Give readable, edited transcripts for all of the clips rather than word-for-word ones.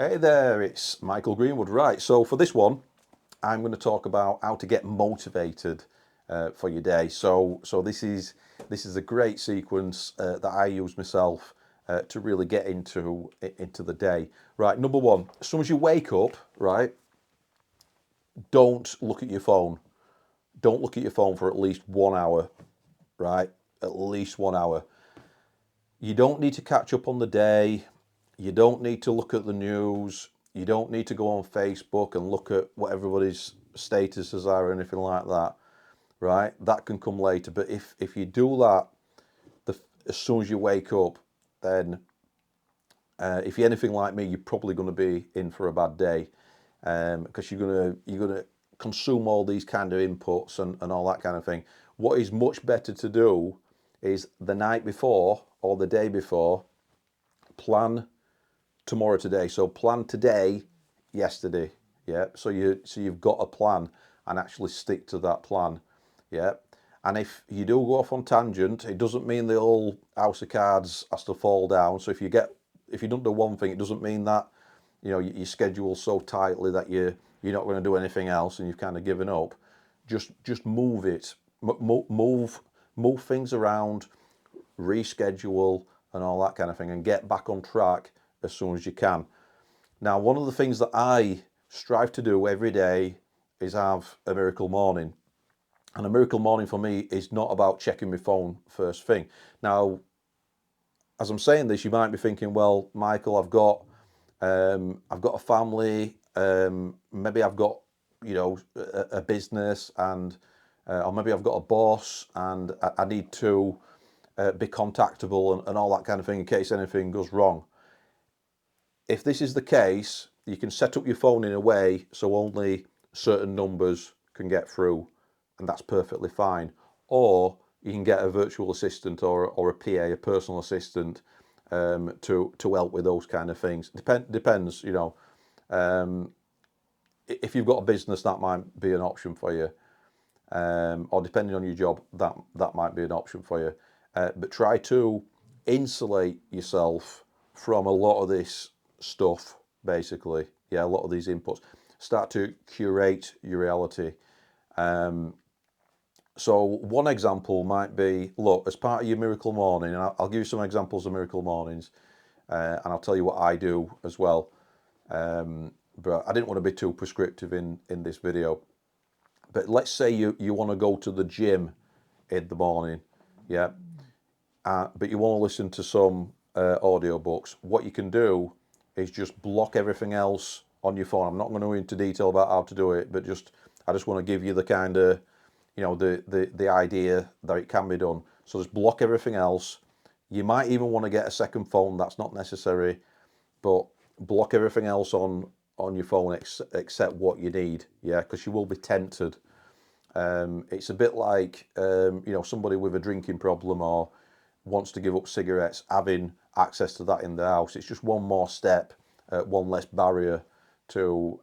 Hey there, it's Michael Greenwood. Right, so for this one, I'm going to talk about how to get motivated for your day. So this is a great sequence that I use myself to really get into the day. Right, number one, as soon as you wake up, right, don't look at your phone. Don't look at your phone for at least 1 hour. Right, at least 1 hour. You don't need to catch up on the day. You don't need to look at the news. You don't need to go on Facebook and look at what everybody's statuses are or anything like that, right? That can come later. But if you do that as soon as you wake up, then if you're anything like me, you're probably going to be in for a bad day because you're gonna consume all these kind of inputs and all that kind of thing. What is much better to do is the night before or the day before, plan tomorrow today. So plan today, yesterday. Yeah. So you've got a plan and actually stick to that plan. Yeah. And if you do go off on tangent, it doesn't mean the whole house of cards has to fall down. So if you don't do one thing, it doesn't mean that your schedule's so tightly that you're not going to do anything else and you've kind of given up. Just move it, move things around, reschedule, and all that kind of thing, and get back on track as soon as you can. Now, one of the things that I strive to do every day is have a miracle morning. And a miracle morning for me is not about checking my phone first thing. Now, as I'm saying this, you might be thinking, well, Michael, I've got a family, maybe I've got a business, and or maybe I've got a boss, and I need to be contactable and all that kind of thing in case anything goes wrong. If this is the case, you can set up your phone in a way so only certain numbers can get through, and that's perfectly fine. Or you can get a virtual assistant or a PA, a personal assistant, to help with those kind of things. Depends, if you've got a business, that might be an option for you, or depending on your job, that might be an option for you. But try to insulate yourself from a lot of this stuff, basically. Yeah, a lot of these inputs. Start to curate your reality. So one example might be, look, as part of your miracle morning, and I'll give you some examples of miracle mornings, and I'll tell you what I do as well. But I didn't want to be too prescriptive in this video. But let's say you want to go to the gym in the morning, yeah, but you want to listen to some audio books. What you can do is just block everything else on your phone. I'm not going to go into detail about how to do it, but I just want to give you the kind of, the idea that it can be done. So just block everything else. You might even want to get a second phone. That's not necessary, but block everything else on your phone except what you need. Yeah, because you will be tempted. It's a bit like somebody with a drinking problem or wants to give up cigarettes, having access to that in the house. It's just one more step, one less barrier to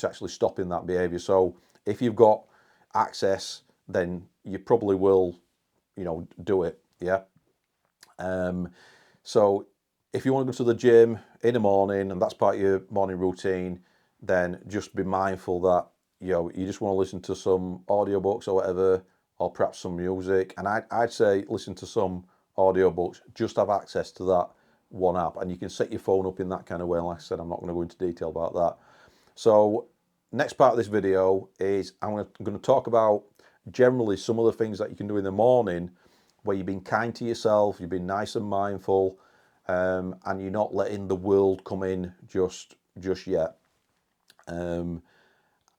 actually stopping that behaviour. So if you've got access, then you probably will, do it. Yeah. So if you want to go to the gym in the morning and that's part of your morning routine, then just be mindful that you just want to listen to some audiobooks or whatever, or perhaps some music. And I'd say listen to some audiobooks. Just have access to that one app, and you can set your phone up in that kind of way. Like I said, I'm not going to go into detail about that. So next part of this video is I'm going to talk about generally some of the things that you can do in the morning where you've been kind to yourself, you've been nice and mindful, and you're not letting the world come in just yet.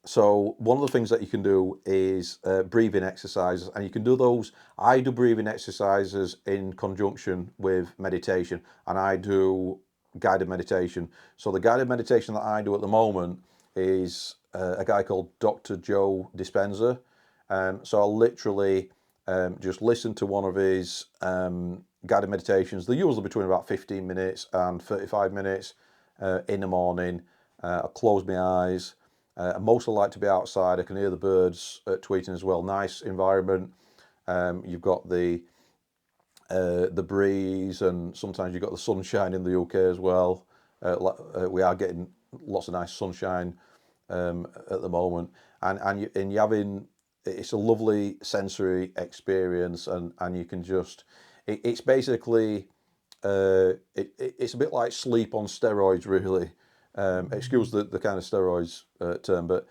So one of the things that you can do is breathing exercises, and you can do those. I do breathing exercises in conjunction with meditation, and I do guided meditation. So the guided meditation that I do at the moment is a guy called Dr. Joe Dispenza. So I'll literally just listen to one of his guided meditations. They're usually between about 15 minutes and 35 minutes in the morning. I'll close my eyes. I mostly like to be outside. I can hear the birds tweeting as well. Nice environment. You've got the breeze, and sometimes you've got the sunshine in the UK as well. We are getting lots of nice sunshine at the moment, and you're having, it's a lovely sensory experience, and you can just, it's basically it's a bit like sleep on steroids, really. Excuse the kind of steroids term, but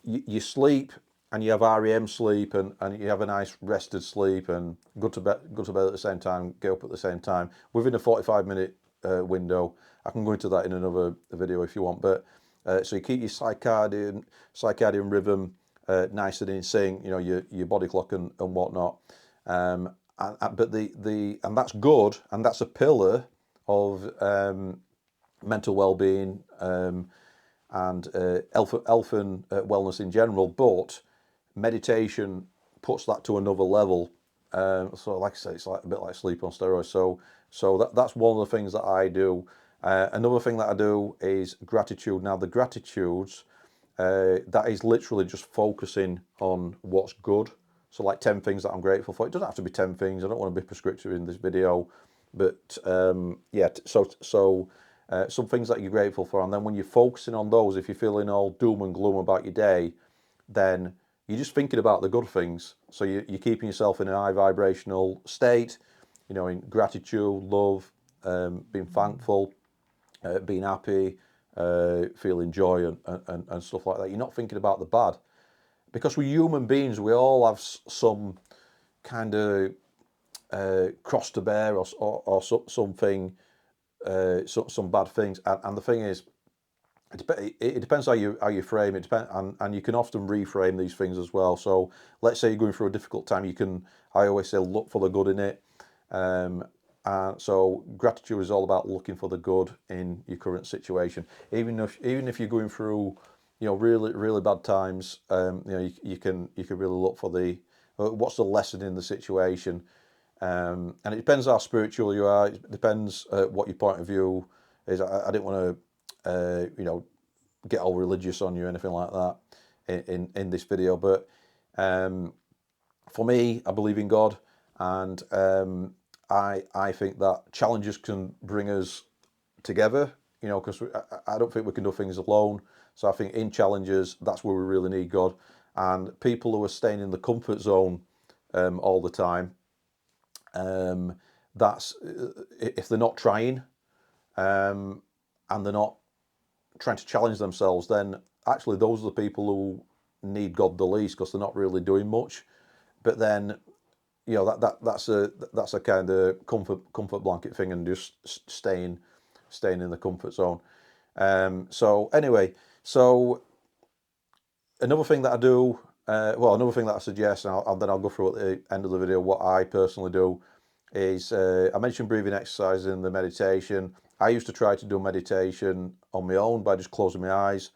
you sleep and you have REM sleep, and you have a nice rested sleep, and go to bed at the same time, get up at the same time within a 45-minute window. I can go into that in another video if you want, but so you keep your circadian rhythm nice and in sync, you know, your body clock and whatnot. But and that's good, and that's a pillar of mental well-being and health and wellness in general. But meditation puts that to another level. So, like I say, it's like a bit like sleep on steroids. So that's one of the things that I do. Another thing that I do is gratitude. Now, the gratitudes, that is literally just focusing on what's good. So, like 10 things that I'm grateful for. It doesn't have to be 10 things. I don't want to be prescriptive in this video, but yeah. So some things that you're grateful for, and then when you're focusing on those, if you're feeling all doom and gloom about your day, then you're just thinking about the good things. So you're keeping yourself in a high vibrational state, you know, in gratitude, love, being thankful, being happy, feeling joy and stuff like that. You're not thinking about the bad. Because we're human beings, we all have some kind of cross to bear, or something, some bad things. And the thing is, it depends how you frame it. And you can often reframe these things as well. So let's say you're going through a difficult time, I always say, look for the good in it. So gratitude is all about looking for the good in your current situation. Even if you're going through, you know, really bad times, you know, you can really look for what's the lesson in the situation. And it depends how spiritual you are. It depends what your point of view is. I didn't want to, you know, get all religious on you or anything like that in this video. But for me, I believe in God, and I think that challenges can bring us together. You know, because I don't think we can do things alone. So I think in challenges, that's where we really need God. And people who are staying in the comfort zone all the time, that's if they're not trying, and they're not trying to challenge themselves, then actually those are the people who need God the least, because they're not really doing much. But then, you know, that's a kind of comfort blanket thing, and just staying in the comfort zone. So anyway, so another thing that I do, another thing that I suggest, and then I'll go through at the end of the video what I personally do, is I mentioned breathing exercises in the meditation. I used to try to do meditation on my own by just closing my eyes,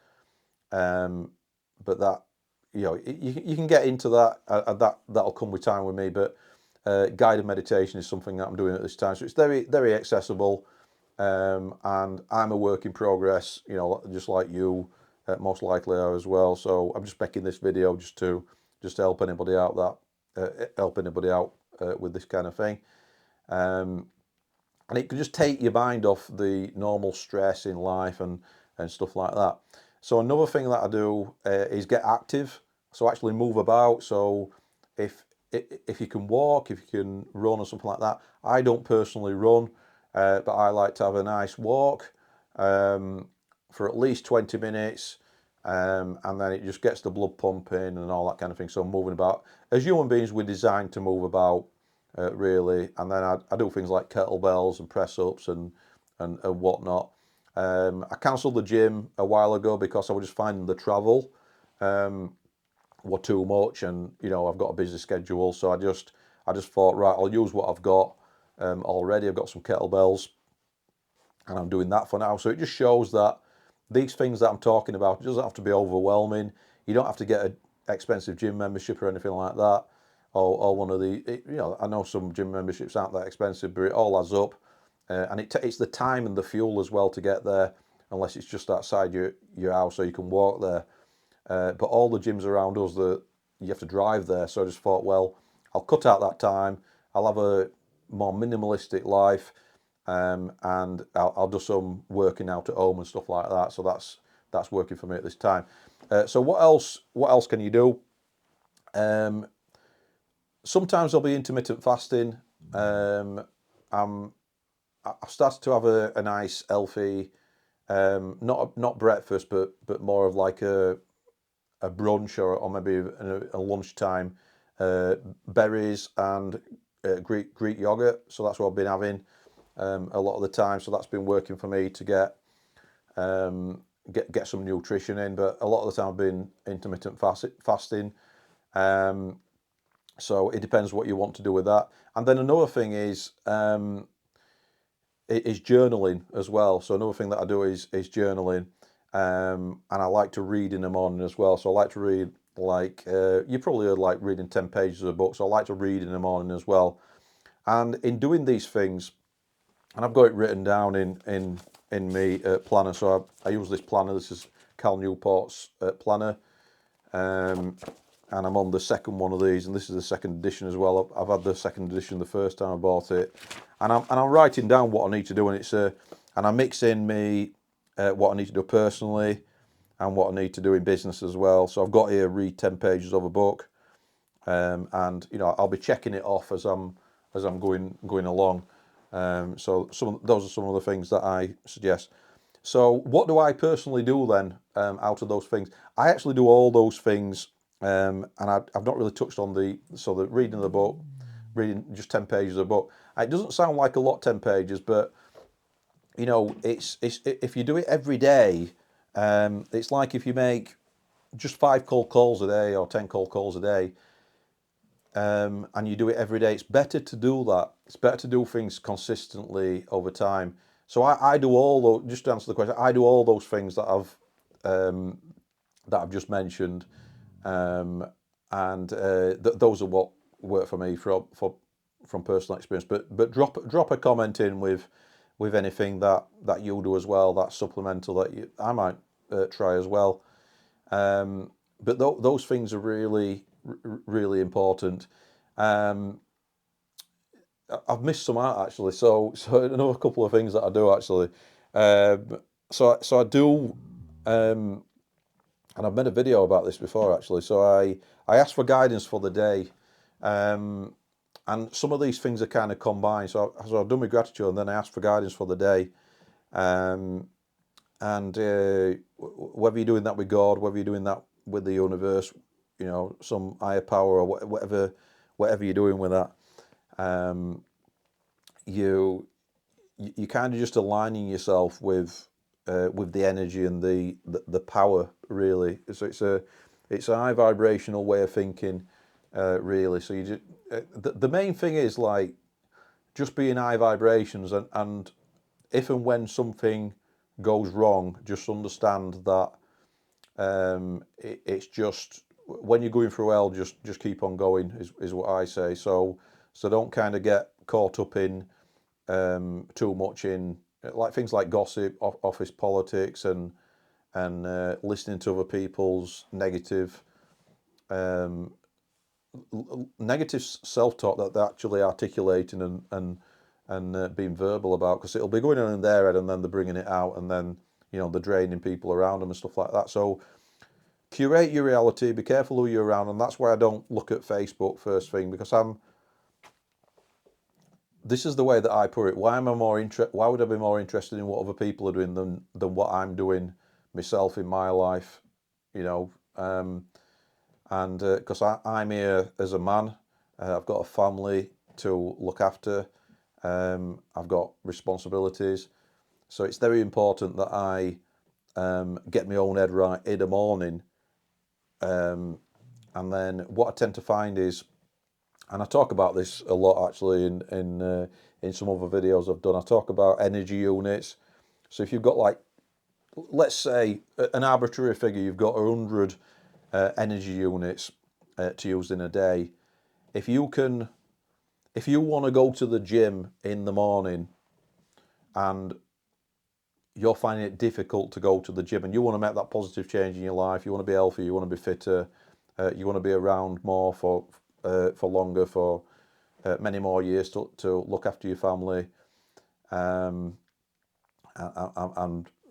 but that, you know, you can get into that, that'll come with time with me. But guided meditation is something that I'm doing at this time, so it's very accessible, and I'm a work in progress, you know, just like you most likely are as well. So I'm just making this video just to help anybody out with this kind of thing. And it can just take your mind off the normal stress in life and stuff like that. So another thing that I do is get active. So actually move about. So if you can walk, if you can run or something like that. I don't personally run, but I like to have a nice walk for at least 20 minutes. And then it just gets the blood pumping and all that kind of thing. So moving about. As human beings, we're designed to move about. Really, and then I do things like kettlebells and press ups and whatnot. I cancelled the gym a while ago because I was just finding the travel were too much, and you know, I've got a busy schedule, so I just thought, right, I'll use what I've got already. I've got some kettlebells, and I'm doing that for now. So it just shows that these things that I'm talking about, it doesn't have to be overwhelming. You don't have to get an expensive gym membership or anything like that. Or one of the, you know, I know some gym memberships aren't that expensive, but it all adds up. And it's the time and the fuel as well to get there, unless it's just outside your house, so you can walk there. But all the gyms around us, that you have to drive there. So I just thought, well, I'll cut out that time. I'll have a more minimalistic life. and I'll do some working out at home and stuff like that. So that's working for me at this time. So what else? What else can you do? Sometimes I'll be intermittent fasting. I've started to have a nice healthy, not breakfast, but more of like a brunch or maybe a lunchtime, berries and Greek yogurt. So that's what I've been having a lot of the time. So that's been working for me to get some nutrition in. But a lot of the time I've been intermittent fasting. So it depends what you want to do with that. And then another thing is journaling as well. So another thing that I do is journaling, and I like to read in the morning as well. So I like to read, like you probably heard, like reading 10 pages of a book. So I like to read in the morning as well. And in doing these things, and I've got it written down in me planner. So I use this planner. This is Cal Newport's planner. And I'm on the second one of these, and this is the second edition as well. I've had the second edition the first time I bought it, and I'm writing down what I need to do, and and I mix in me what I need to do personally, and what I need to do in business as well. So I've got here read 10 pages of a book, and I'll be checking it off as I'm going along. So those are some of the things that I suggest. So what do I personally do then out of those things? I actually do all those things. And I've not really touched on the reading the book, reading just 10 pages of a book. It doesn't sound like a lot, 10 pages, but it's if you do it every day, it's like if you make just 5 cold calls a day or 10 cold calls a day, and you do it every day. It's better to do that. It's better to do things consistently over time. So I do all those. Just to answer the question, I do all those things that I've just mentioned. And those are what work for me from personal experience. But drop a comment in with anything that you do as well, that's supplemental that I might try as well. But those things are really important. I've missed some out actually. So another couple of things that I do actually. So I do. And I've made a video about this before actually. So I asked for guidance for the day, and some of these things are kind of combined. So I've done my gratitude, and then I asked for guidance for the day, and whether you're doing that with God, whether you're doing that with the universe, some higher power or whatever you're doing with that, you kind of just aligning yourself with the energy and the power really. So it's a high vibrational way of thinking, really. So you just the main thing is like just being high vibrations, and if and when something goes wrong, just understand that it's just when you're going through hell, just keep on going is what I say. So don't kind of get caught up in too much in like things like gossip, office politics, and listening to other people's negative self-talk that they're actually articulating and being verbal about, because it'll be going on in their head and then they're bringing it out, and then they're draining people around them and stuff like that. So curate your reality, be careful who you're around, and that's why I don't look at Facebook first thing, because this is the way that I put it. Why would I be more interested in what other people are doing than what I'm doing myself in my life? And because I'm here as a man, I've got a family to look after. I've got responsibilities, so it's very important that I get my own head right in the morning. And then what I tend to find is, and I talk about this a lot actually in some other videos I've done, I talk about energy units. So if you've got, like, let's say an arbitrary figure, you've got 100 energy units to use in a day. If you want to go to the gym in the morning and you're finding it difficult to go to the gym, and you want to make that positive change in your life, you want to be healthy, you want to be fitter, you want to be around more for longer, for many more years to look after your family, and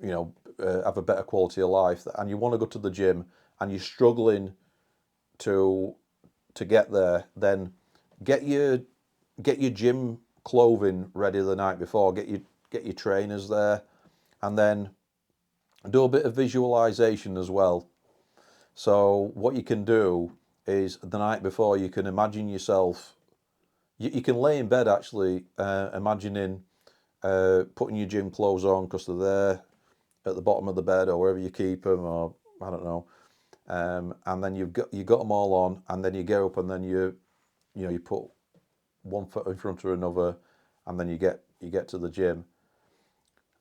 you know, have a better quality of life, and you want to go to the gym and you're struggling to get there, then get your gym clothing ready the night before. Get your trainers there, and then do a bit of visualization as well. So what you can do is the night before you can imagine yourself. You can lay in bed actually, imagining putting your gym clothes on because they're there at the bottom of the bed or wherever you keep them, or I don't know. And then you got them all on, and then you get up, and then you put one foot in front of another, and then you get to the gym.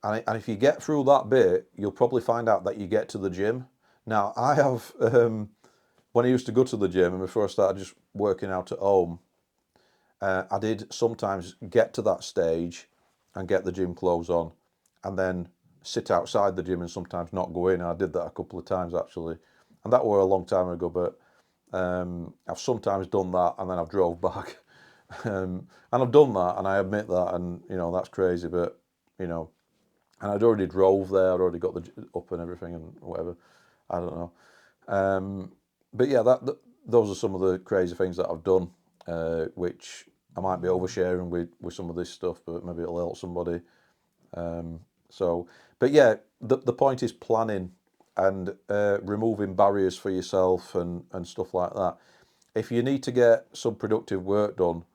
And if you get through that bit, you'll probably find out that you get to the gym. Now, I have, when I used to go to the gym and before I started just working out at home, I did sometimes get to that stage and get the gym clothes on and then sit outside the gym and sometimes not go in. I did that a couple of times actually. And that were a long time ago, but I've sometimes done that and then I've drove back. And I've done that and I admit that, and you know, that's crazy, but you know, and I'd already drove there, I'd already got the up and everything and whatever. I don't know. But yeah, those are some of the crazy things that I've done, which I might be oversharing with some of this stuff, but maybe it'll help somebody. So, but yeah, the point is planning and removing barriers for yourself and stuff like that. If you need to get some productive work done,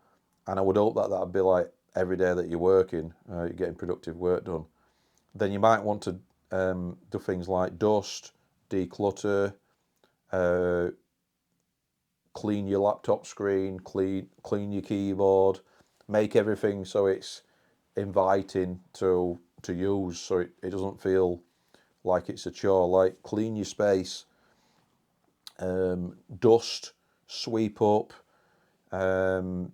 and I would hope that that'd be like every day that you're working, you're getting productive work done, then you might want to do things like dust, declutter, uh, clean your laptop screen, clean your keyboard, make everything so it's inviting to use, so it doesn't feel like it's a chore. Like clean your space, dust, sweep up. Um,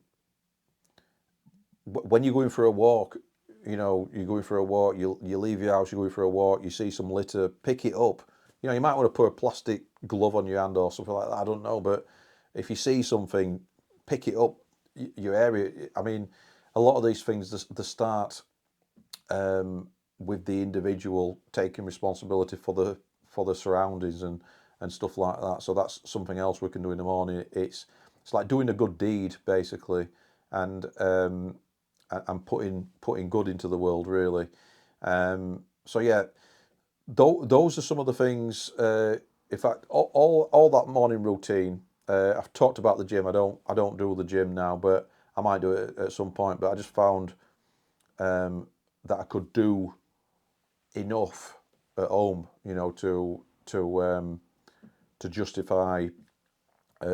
when you're going for a walk, you know, you're going for a walk, you leave your house, you're going for a walk, you see some litter, pick it up. You know, you might want to put a plastic glove on your hand or something like that, I don't know, but if you see something, pick it up, your area. I mean, a lot of these things, the start with the individual taking responsibility for the surroundings and stuff like that. So that's something else we can do in the morning. It's like doing a good deed basically, and and putting good into the world really. So yeah, those are some of the things. In fact, all that morning routine. I've talked about the gym. I don't do the gym now, but I might do it at some point. But I just found that I could do enough at home, you know, to justify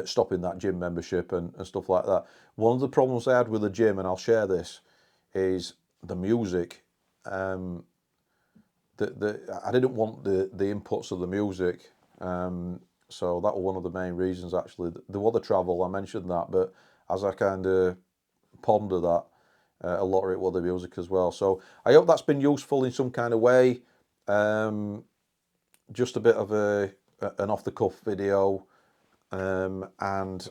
stopping that gym membership and stuff like that. One of the problems I had with the gym, and I'll share this, is the music. I didn't want the inputs of the music, so that was one of the main reasons actually. There was the travel, I mentioned that, but as I kind of ponder that, a lot of it was the music as well. So I hope that's been useful in some kind of way. Just a bit of an off the cuff video, and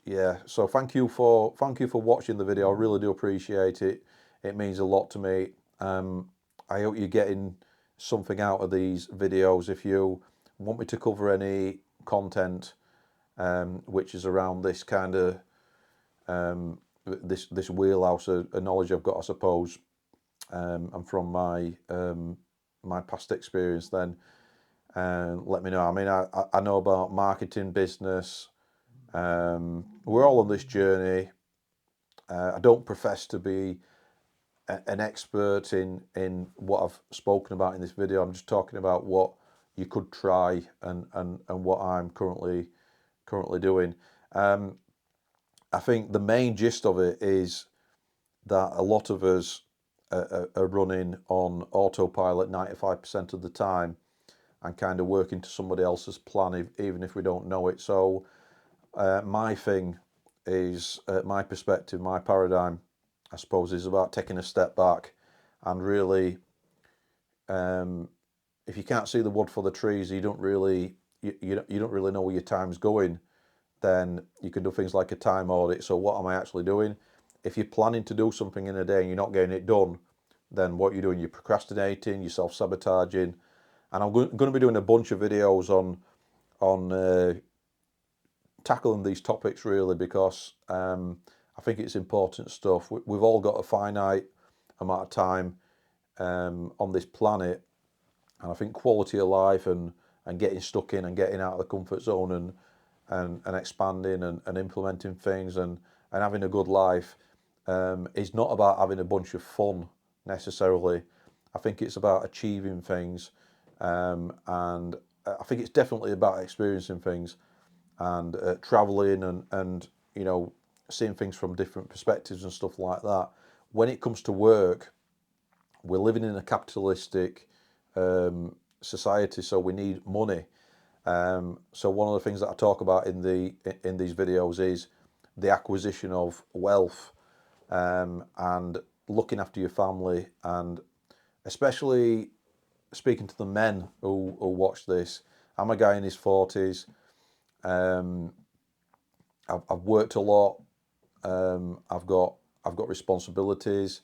yeah. So thank you for watching the video. I really do appreciate it. It means a lot to me. I hope you're getting something out of these videos. If you want me to cover any content which is around this kind of this wheelhouse of knowledge I've got, I suppose, and from my my past experience, then let me know. I mean, I know about marketing, business. We're all on this journey. I don't profess to be an expert in what I've spoken about in this video. I'm just talking about what you could try and what I'm currently doing. I think the main gist of it is that a lot of us are running on autopilot 95% of the time and kind of working to somebody else's plan, even if we don't know it. So my thing is, my perspective, my paradigm, I suppose, is about taking a step back and really, if you can't see the wood for the trees, you don't really know where your time's going. Then you can do things like a time audit. So what am I actually doing? If you're planning to do something in a day and you're not getting it done, then what you're doing, you're procrastinating, you're self-sabotaging. And I'm going to be doing a bunch of videos on tackling these topics really, because I think it's important stuff. We've all got a finite amount of time on this planet, and I think quality of life and getting stuck in and getting out of the comfort zone and expanding and implementing things and having a good life is not about having a bunch of fun necessarily. I think it's about achieving things, and I think it's definitely about experiencing things and traveling and seeing things from different perspectives and stuff like that. When it comes to work, we're living in a capitalistic society, so we need money. So one of the things that I talk about in these videos is the acquisition of wealth, and looking after your family, and especially speaking to the men who watch this. I'm a guy in his 40s. I've worked a lot. I've got responsibilities,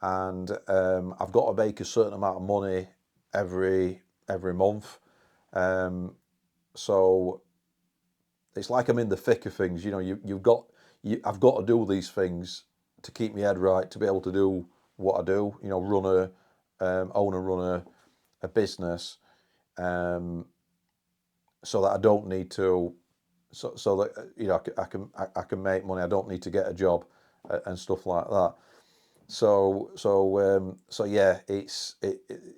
and I've got to make a certain amount of money every month. So it's like I'm in the thick of things. I've got to do these things to keep my head right, to be able to do what I do. Own and run a business, so that I don't need to, so that I can make money. I don't need to get a job and stuff like that. So yeah,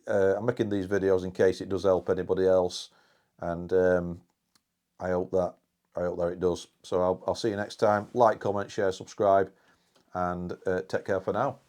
I'm making these videos in case it does help anybody else, and I hope that it does. So I'll see you next time. Like, comment, share, subscribe, and take care for now.